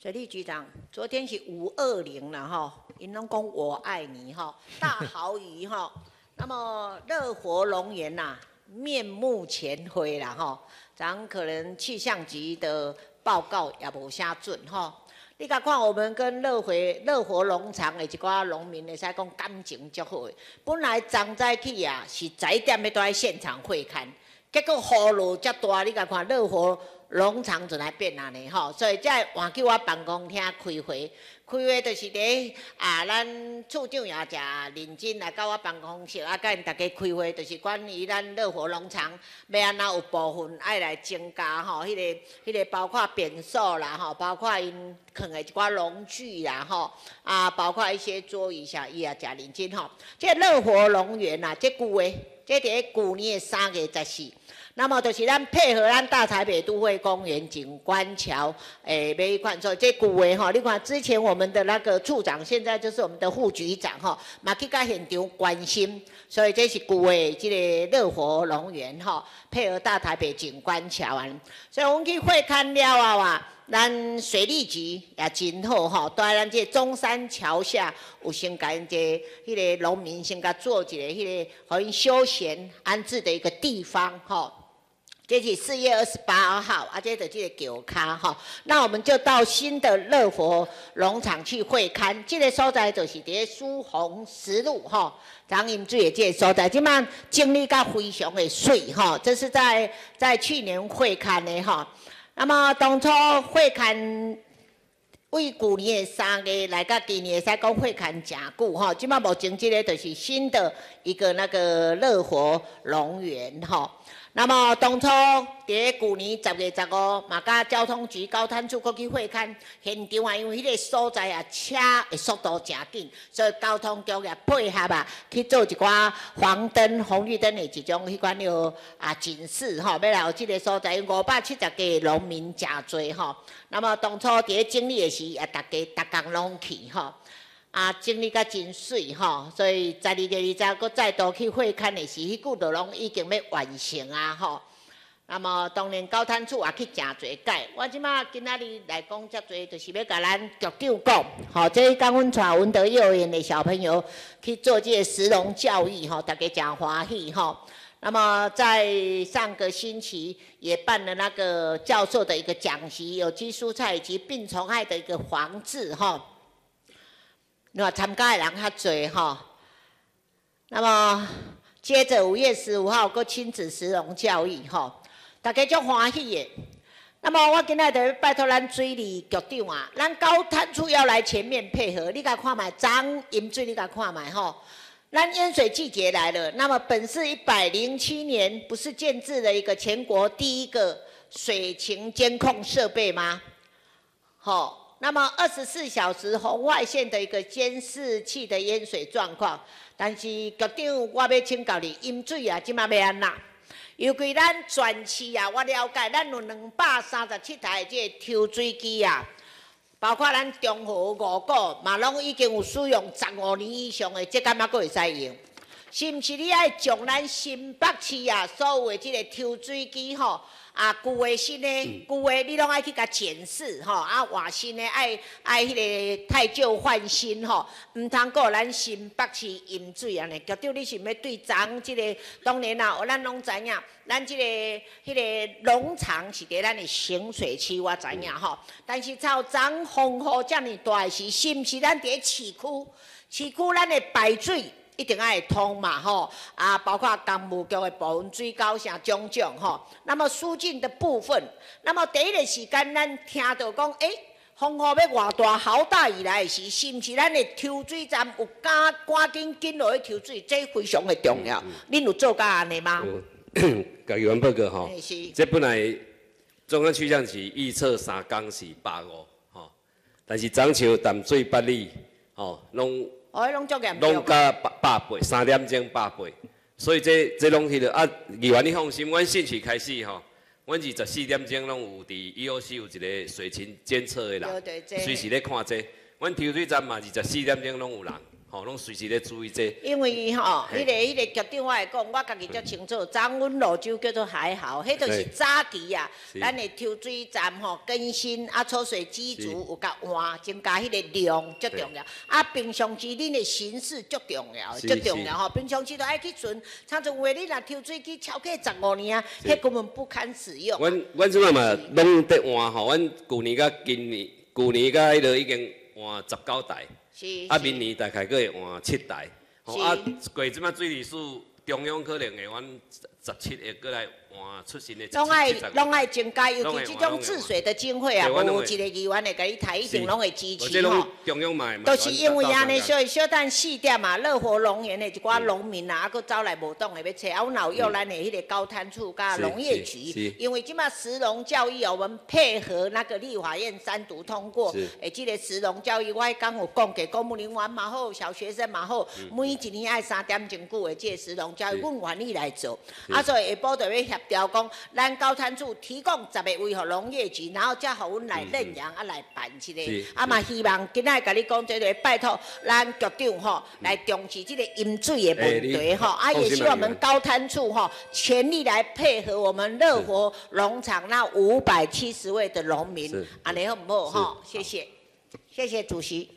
水利局长，昨天是520了哈，因拢讲我爱你哈，大豪雨哈，那么乐活龙园呐、面目全非啦哈，咱可能气象局的报告也无啥准哈。你甲看我们跟乐活农场的一寡农民，会使讲感情足好的。本来昨早起啊是11点要在现场会勘，结果雨落遮大，你甲看乐活农场就来变安尼吼，所以才换去我办公厅开会。开会就是咧咱处长也诚认真来到我办公室甲因大家开会，就是关于咱乐活农场要安怎有部分爱来增加吼，迄个包括扁扫啦吼，包括因放的一寡农具啦吼，包括一些桌椅下，伊也诚认真吼。这乐活农园啊，这句话，这伫旧年的3月14。那么就是咱配合咱大台北都会公园景观桥，买一款，所以这句话吼，你看之前我们的那个处长，现在就是我们的副局长吼，嘛去到现场关心，所以这是句话，这个乐活农园吼，配合大台北景观桥啊，所以我们去会勘了后啊，咱水利局也真好吼，在咱这中山桥下有先甲因这迄个农民先甲做一个迄个，互因休闲安置的一个地方吼。这是4月28号，这就是这个球卡哈。那我们就到新的乐活农场去会勘，这个所在就是伫苏洪十路哈，张营水的这个所在，即摆整理甲非常的水哈。这是在去年会勘的哈。那么当初会勘。为去年的3月来到今年，会使讲会勘真久吼。即摆目前这个就是新的一个那个乐活农园吼。那么当初伫去年10月15，嘛甲交通局高滩处过去会勘现场啊，因为迄个所在啊，车的速度真紧，所以交通局也配合啊，去做一寡黄灯、红绿灯的一种迄款了警示吼，要来有即个所在570个农民真多吼。那么当初伫整理的时，也大家拢去吼。整理甲真水吼，所以12月20搁再度去会勘的时，迄句就拢已经要完成啊吼。那么当然高滩处也去诚侪改，我即马今仔日来讲遮侪，就是要甲咱局长讲，吼，这刚阮带文德幼儿园的小朋友去做这个食农教育吼，大家诚欢喜吼。那么在上个星期也办了那个教授的一个讲习，有机蔬菜以及病虫害的一个防治吼。那参加的人较侪吼，那么接着5月15号搁亲子食农教育吼，大家足欢喜的。那么我今仔就拜托咱水利局长啊，咱高滩处要来全面配合，你甲看卖涨饮水，你甲看卖吼。咱淹水季节来了，那么本是107年，不是建制了一个全国第一个水情监控设备吗？吼。那么24小时红外线的一个监视器的淹水状况，但是局长，我要请教你，饮水啊，即马要安怎？尤其咱全市啊，我了解，咱有237台的这个抽水机啊，包括咱中和、五股嘛，拢已经有使用15年以上的，这敢还阁会使用？是毋是你爱将咱新北市啊所有的这个抽水机吼？旧的新的，旧的你拢爱去甲检视吼，换新的爱迄个汰旧换新吼，唔通过咱新北市饮水安尼。局长，你是要对昨即个？当然啦，咱拢知影，咱即个迄个农场是伫咱的咸水区，我知影吼。但是照昨风雨遮尔大的时，是毋是咱伫市区？市区咱的排水一定爱通嘛吼，包括工务局的部分水沟啥种种吼。那么疏浚的部分，那么第一个时间咱听到讲，风雨要偌大豪大雨来的时，是毋是咱的抽水站有赶紧落去抽水，这非常的重要。恁有做到安尼吗？甲原报告吼，这本来中央气象局预测3天是150吼，但是昨像淡水8里吼，拢加100倍，3点钟100倍，所以这拢迄个议员你放心，阮信息开始吼，阮24点钟拢有伫 EOC 有一个水情监测的人，随时咧看这。阮抽水站嘛24点钟拢有人，吼，拢随时咧注意这。因为吼，迄个局长我会讲，我家己足清楚，张阮路洲叫做海豪，迄就是早期啊，咱的抽水站吼更新啊，抽水机组有甲换，增加迄个量足重要。啊，平常时恁的形式足重要，足重要吼。平常时都爱去存，常常话你若抽水机超过15年啊，迄根本不堪使用。阮即摆嘛拢在换吼，阮去年甲迄落已经换19台。啊，明年大概阁会换7台，啊，过即摆水利署中央可能会阮17个过来换出新的。拢爱增加，尤其即种治水的经费啊，有一个议员会甲你提，一定拢会支持吼。中央嘛，都是因为安尼，所以小等4点嘛，乐活农园的一寡农民啊，佮走来无党的要找，啊，阮也有咱的迄个高滩处甲农业局，因为即摆食农教育，我们配合那个立法院3读通过，即个食农教育，我刚有讲给公务人员嘛好，小学生嘛好，每一年爱3点钟久的即个食农教育，阮愿意来做，啊，所以下晡就要协调讲。咱高滩处提供10个位予农业局，然后才互阮来认养啊来办这个，啊嘛希望今仔甲你讲这个，拜托咱局长吼来重视这个饮水的问题吼，啊也希望我们高滩处吼全力来配合我们乐活农场那570位的农民，安尼好唔好吼？谢谢，谢谢主席。